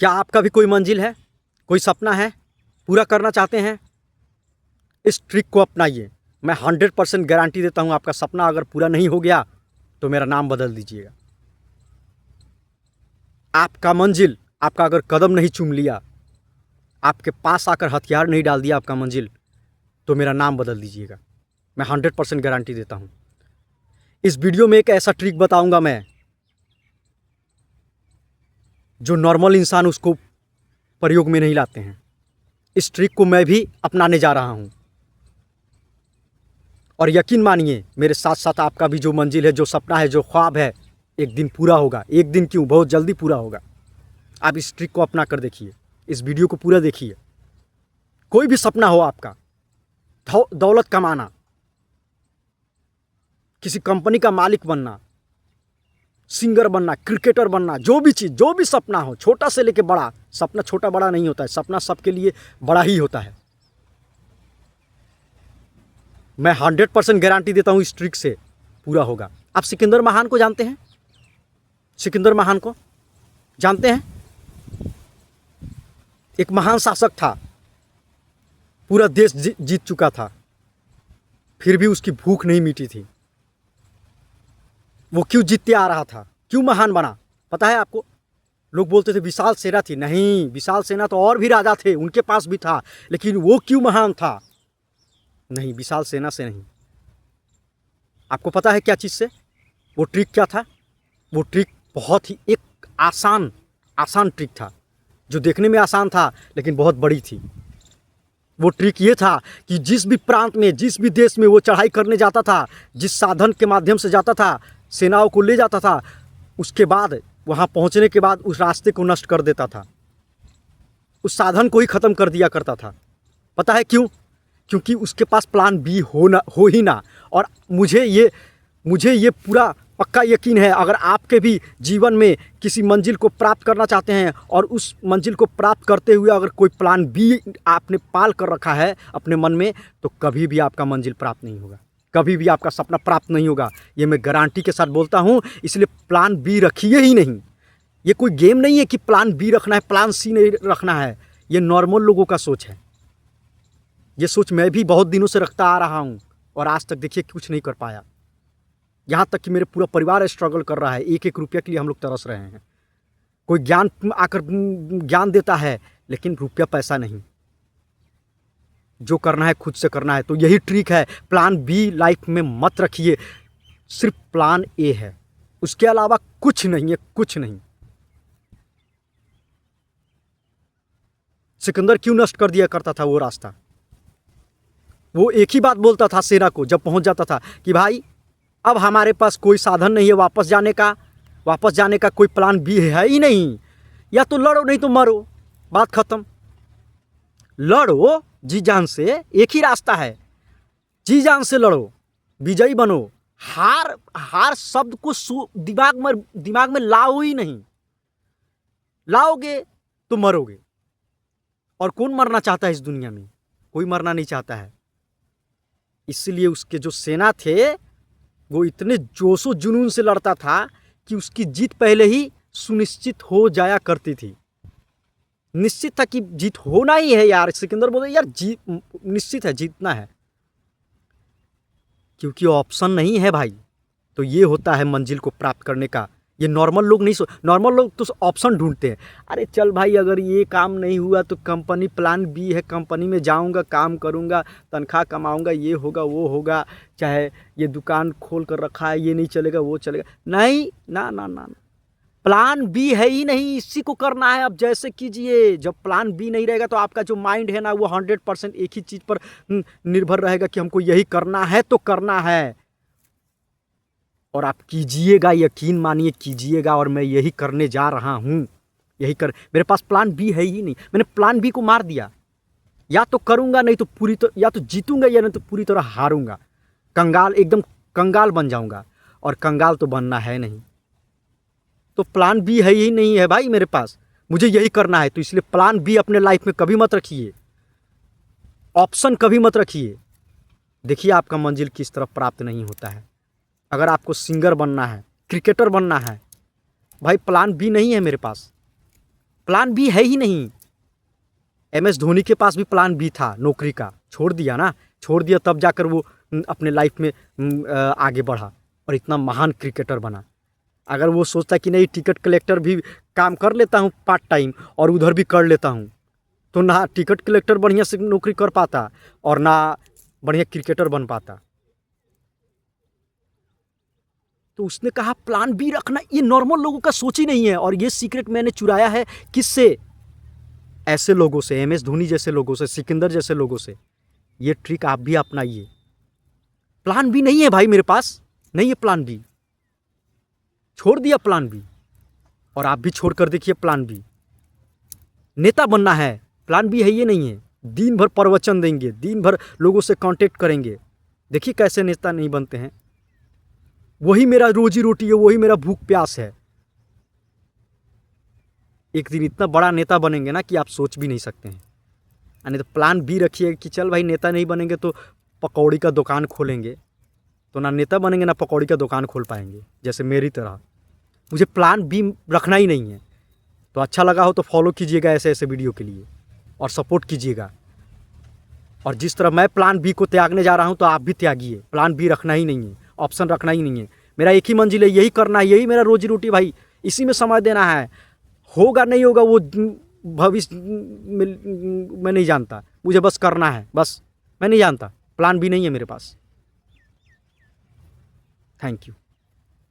क्या आपका भी कोई मंजिल है, कोई सपना है, पूरा करना चाहते हैं? इस ट्रिक को अपनाइए। मैं 100% गारंटी देता हूँ, आपका सपना अगर पूरा नहीं हो गया तो मेरा नाम बदल दीजिएगा। आपका मंजिल, आपका अगर कदम नहीं चूम लिया, आपके पास आकर हथियार नहीं डाल दिया आपका मंजिल, तो मेरा नाम बदल दीजिएगा। मैं 100% गारंटी देता हूँ। इस वीडियो में एक ऐसा ट्रिक बताऊंगा मैं, जो नॉर्मल इंसान उसको प्रयोग में नहीं लाते हैं। इस ट्रिक को मैं भी अपनाने जा रहा हूँ, और यकीन मानिए मेरे साथ साथ आपका भी जो मंजिल है, जो सपना है, जो ख्वाब है, एक दिन पूरा होगा। एक दिन क्यों, बहुत जल्दी पूरा होगा। आप इस ट्रिक को अपना कर देखिए, इस वीडियो को पूरा देखिए। कोई भी सपना हो आपका, दौलत कमाना, किसी कंपनी का मालिक बनना, सिंगर बनना, क्रिकेटर बनना, जो भी चीज़, जो भी सपना हो, छोटा से लेके बड़ा, सपना छोटा बड़ा नहीं होता है, सपना सबके लिए बड़ा ही होता है। मैं 100% गारंटी देता हूँ इस ट्रिक से पूरा होगा। आप सिकंदर महान को जानते हैं? सिकंदर महान को जानते हैं? एक महान शासक था, पूरा देश जीत चुका था, फिर भी उसकी भूख नहीं मिटी थी। वो क्यों जीतते आ रहा था, क्यों महान बना, पता है आपको? लोग बोलते थे विशाल सेना थी। नहीं, विशाल सेना तो और भी राजा थे, उनके पास भी था, लेकिन वो क्यों महान था? नहीं, विशाल सेना से नहीं। आपको पता है क्या चीज़ से? वो ट्रिक क्या था? वो ट्रिक बहुत ही एक आसान ट्रिक था, जो देखने में आसान था लेकिन बहुत बड़ी थी। वो ट्रिक ये था कि जिस भी प्रांत में, जिस भी देश में वो चढ़ाई करने जाता था, जिस साधन के माध्यम से जाता था, सेनाओं को ले जाता था, उसके बाद वहाँ पहुँचने के बाद उस रास्ते को नष्ट कर देता था, उस साधन को ही ख़त्म कर दिया करता था। पता है क्यों? क्योंकि उसके पास प्लान बी हो ही ना। और मुझे ये पूरा पक्का यकीन है, अगर आपके भी जीवन में किसी मंजिल को प्राप्त करना चाहते हैं और उस मंजिल को प्राप्त करते हुए अगर कोई प्लान बी आपने पाल कर रखा है अपने मन में, तो कभी भी आपका मंजिल प्राप्त नहीं होगा, कभी भी आपका सपना प्राप्त नहीं होगा। ये मैं गारंटी के साथ बोलता हूँ। इसलिए प्लान बी रखिए ही नहीं। ये कोई गेम नहीं है कि प्लान बी रखना है, प्लान सी नहीं रखना है। ये नॉर्मल लोगों का सोच है। ये सोच मैं भी बहुत दिनों से रखता आ रहा हूँ, और आज तक देखिए कुछ नहीं कर पाया। यहाँ तक कि मेरे पूरा परिवार स्ट्रगल कर रहा है, एक एक रुपये के लिए हम लोग तरस रहे हैं। कोई ज्ञान आकर ज्ञान देता है, लेकिन रुपया पैसा नहीं। जो करना है खुद से करना है। तो यही ट्रिक है, प्लान बी लाइफ में मत रखिए, सिर्फ प्लान ए है, उसके अलावा कुछ नहीं है, कुछ नहीं। सिकंदर क्यों नष्ट कर दिया करता था वो रास्ता? वो एक ही बात बोलता था सेना को जब पहुंच जाता था कि भाई अब हमारे पास कोई साधन नहीं है वापस जाने का कोई प्लान बी है ही नहीं। या तो लड़ो नहीं तो मरो, बात खत्म। लड़ो जी जान से, एक ही रास्ता है, जी जान से लड़ो, विजयी बनो। हार शब्द को दिमाग में लाओ ही नहीं। लाओगे तो मरोगे। और कौन मरना चाहता है इस दुनिया में? कोई मरना नहीं चाहता है। इसलिए उसके जो सेना थे वो इतने जोशो जुनून से लड़ता था कि उसकी जीत पहले ही सुनिश्चित हो जाया करती थी। निश्चित था कि जीत होना ही है यार। सिकंदर बोले यार जीत निश्चित है, जीतना है, क्योंकि ऑप्शन नहीं है भाई। तो ये होता है मंजिल को प्राप्त करने का। ये नॉर्मल लोग नहीं नॉर्मल लोग तो ऑप्शन ढूंढते हैं। अरे चल भाई, अगर ये काम नहीं हुआ तो कंपनी प्लान बी है, कंपनी में जाऊंगा, काम करूंगा, तनख्वाह कमाऊंगा, ये होगा वो होगा, चाहे ये दुकान खोल कर रखा है, ये नहीं चलेगा वो चलेगा। नहीं, ना ना ना, प्लान बी है ही नहीं, इसी को करना है। अब जैसे कीजिए, जब प्लान बी नहीं रहेगा तो आपका जो माइंड है ना, वो 100% एक ही चीज़ पर निर्भर रहेगा कि हमको यही करना है तो करना है। और आप कीजिएगा, यकीन मानिए कीजिएगा। और मैं यही करने जा रहा हूँ, मेरे पास प्लान बी है ही नहीं। मैंने प्लान बी को मार दिया। या तो करूँगा, नहीं तो या तो जीतूंगा, या नहीं तो पूरी तरह हारूंगा। कंगाल, एकदम कंगाल बन जाऊँगा, और कंगाल तो बनना है नहीं। तो प्लान बी है ही नहीं है भाई मेरे पास, मुझे यही करना है। तो इसलिए प्लान बी अपने लाइफ में कभी मत रखिए, ऑप्शन कभी मत रखिए। देखिए आपका मंजिल किस तरफ प्राप्त नहीं होता है। अगर आपको सिंगर बनना है, क्रिकेटर बनना है, भाई प्लान बी नहीं है मेरे पास। प्लान बी है ही नहीं। MS धोनी के पास भी प्लान बी था नौकरी का, छोड़ दिया ना, छोड़ दिया तब जाकर वो अपने लाइफ में आगे बढ़ा और इतना महान क्रिकेटर बना। अगर वो सोचता कि नहीं टिकट कलेक्टर भी काम कर लेता हूँ पार्ट टाइम और उधर भी कर लेता हूँ, तो ना टिकट कलेक्टर बढ़िया से नौकरी कर पाता और ना बढ़िया क्रिकेटर बन पाता। तो उसने कहा प्लान बी रखना, ये नॉर्मल लोगों का सोच ही नहीं है। और ये सीक्रेट मैंने चुराया है किससे? ऐसे लोगों से, MS धोनी जैसे लोगों से, सिकंदर जैसे लोगों से। ये ट्रिक आप भी अपनाइए। प्लान बी नहीं है भाई मेरे पास, नहीं है प्लान बी, छोड़ दिया प्लान बी। और आप भी छोड़ कर देखिए प्लान बी। नेता बनना है, प्लान बी है ये नहीं है। दिन भर प्रवचन देंगे, दिन भर लोगों से कांटेक्ट करेंगे, देखिए कैसे नेता नहीं बनते हैं। वही मेरा रोजी रोटी है, वही मेरा भूख प्यास है। एक दिन इतना बड़ा नेता बनेंगे ना कि आप सोच भी नहीं सकते हैं। यानी तो प्लान बी रखिए कि चल भाई नेता नहीं बनेंगे तो पकौड़ी का दुकान खोलेंगे, तो ना नेता बनेंगे ना पकौड़ी का दुकान खोल पाएंगे, जैसे मेरी तरह। मुझे प्लान बी रखना ही नहीं है। तो अच्छा लगा हो तो फॉलो कीजिएगा ऐसे ऐसे वीडियो के लिए और सपोर्ट कीजिएगा। और जिस तरह मैं प्लान बी को त्यागने जा रहा हूं तो आप भी त्यागिए। प्लान बी रखना ही नहीं है, ऑप्शन रखना ही नहीं है। मेरा एक ही मंजिल है, यही करना है, यही मेरा रोजी रोटी भाई, इसी में समय देना है। होगा नहीं होगा वो भविष्य में मैं नहीं जानता, मुझे बस करना है, बस मैं नहीं जानता। प्लान बी नहीं है मेरे पास। Thank you.